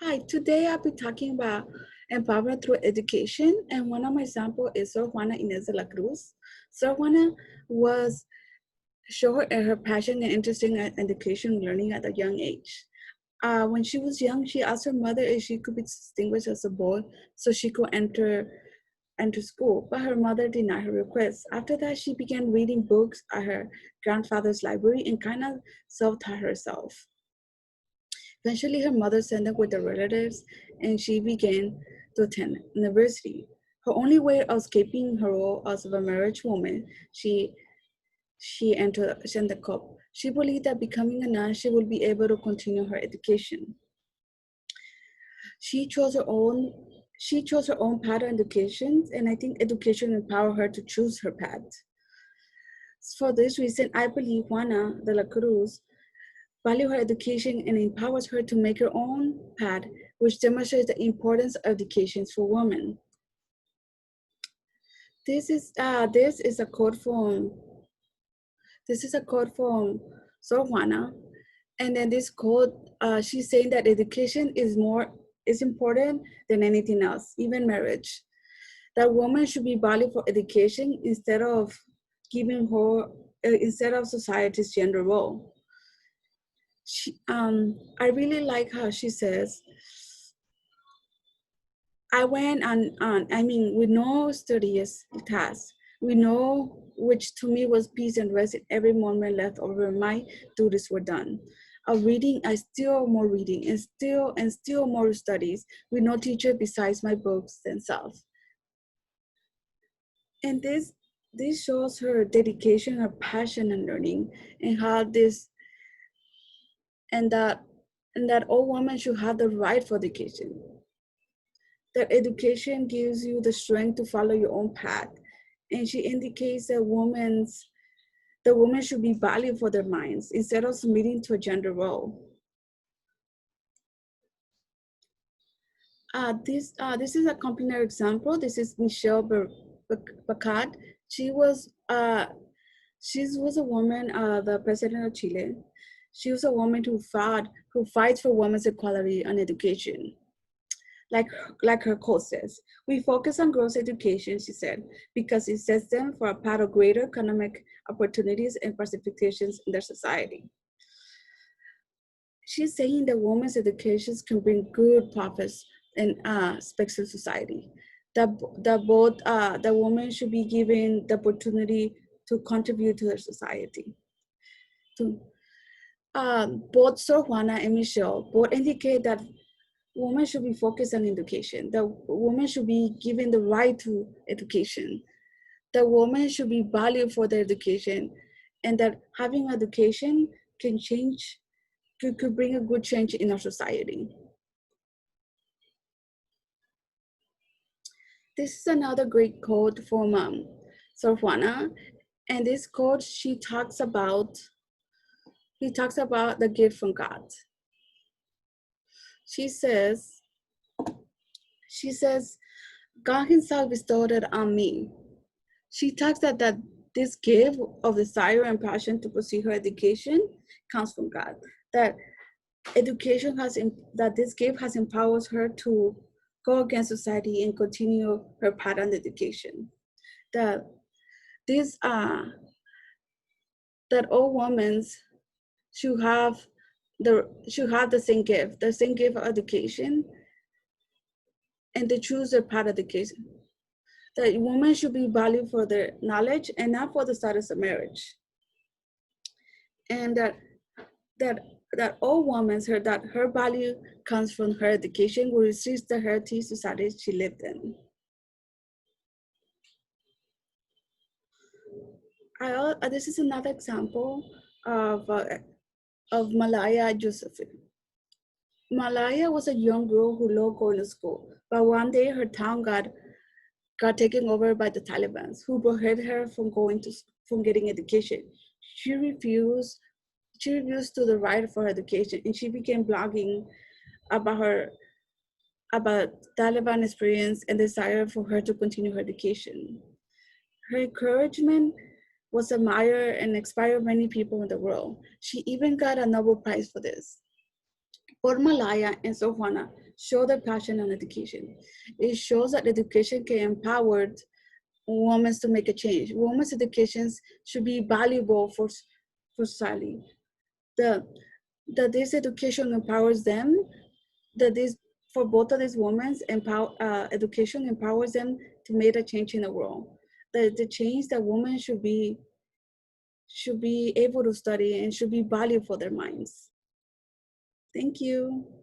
Hi, today I'll be talking about empowerment through education, and one of my examples is Sor Juana Inez de la Cruz. Sor Juana was showed her passion and interest in education and learning at a young age. When she was young, she asked her mother if she could be distinguished as a boy so she could enter school, but her mother denied her request. After that, she began reading books at her grandfather's library and kind of self-taught herself. Eventually, her mother sent her with the relatives, and she began to attend university. Her only way of escaping her role as a marriage woman, she entered Shandakop. She believed that becoming a nun, she would be able to continue her education. She chose her own. She chose her own path of education, and I think education empowered her to choose her path. For this reason, I believe Juana de la Cruz value her education and empowers her to make her own path, which demonstrates the importance of education for women. This is a quote from Sor Juana, and then this quote, she's saying that education is important than anything else, even marriage. That woman should be valued for education instead of society's gender role. I really like how she says, I went with no studious task. We know which to me was peace and rest in every moment left over my duties were done. Of reading, I still more reading and still more studies with no teacher besides my books themselves. And this shows her dedication, her passion in learning, and how this and that and that all women should have the right for education. That education gives you the strength to follow your own path. And she indicates that the women should be valued for their minds instead of submitting to a gender role. This is a complementary example. This is Michelle Bacat. She was she was a woman, the president of Chile. She was a woman who fights for women's equality and education. like like her quote says, we focus on girls' education, she said, because it sets them for a path of greater economic opportunities and participations in their society. She's saying that women's educations can bring good profits in spectrum society. That both the women should be given the opportunity to contribute to their society. To, both Sor Juana and Michelle both indicate that women should be focused on education. The women should be given the right to education. The women should be valued for their education, and that having education can change, could bring a good change in our society. This is another great quote from Sor Juana, and this quote he talks about the gift from God. She says, she says, God Himself bestowed it on me. She talks that this gift of desire and passion to pursue her education comes from God. That that this gift has empowered her to go against society and continue her path on education. That this that all women should have the same gift of education, and to choose their path of education. That women should be valued for their knowledge and not for the status of marriage. And that that all women heard that her value comes from her education, which reflects the heritage society she lived in. This is another example of Malaya Josephine. Malaya was a young girl who loved going to school, but one day her town got taken over by the Taliban, who prohibited her from getting education. She refused. She refused to the right for education, and she began blogging about her about Taliban experience and desire for her to continue her education. Her encouragement was admired and inspired many people in the world. She even got a Nobel Prize for this. For Malaya and Sor Juana show their passion on education. It shows that education can empower women to make a change. Women's educations should be valuable for society. The that this education empowers them, that this for both of these women, education empowers them to make a change in the world. The change that women should be able to study and should be valued for their minds. Thank you.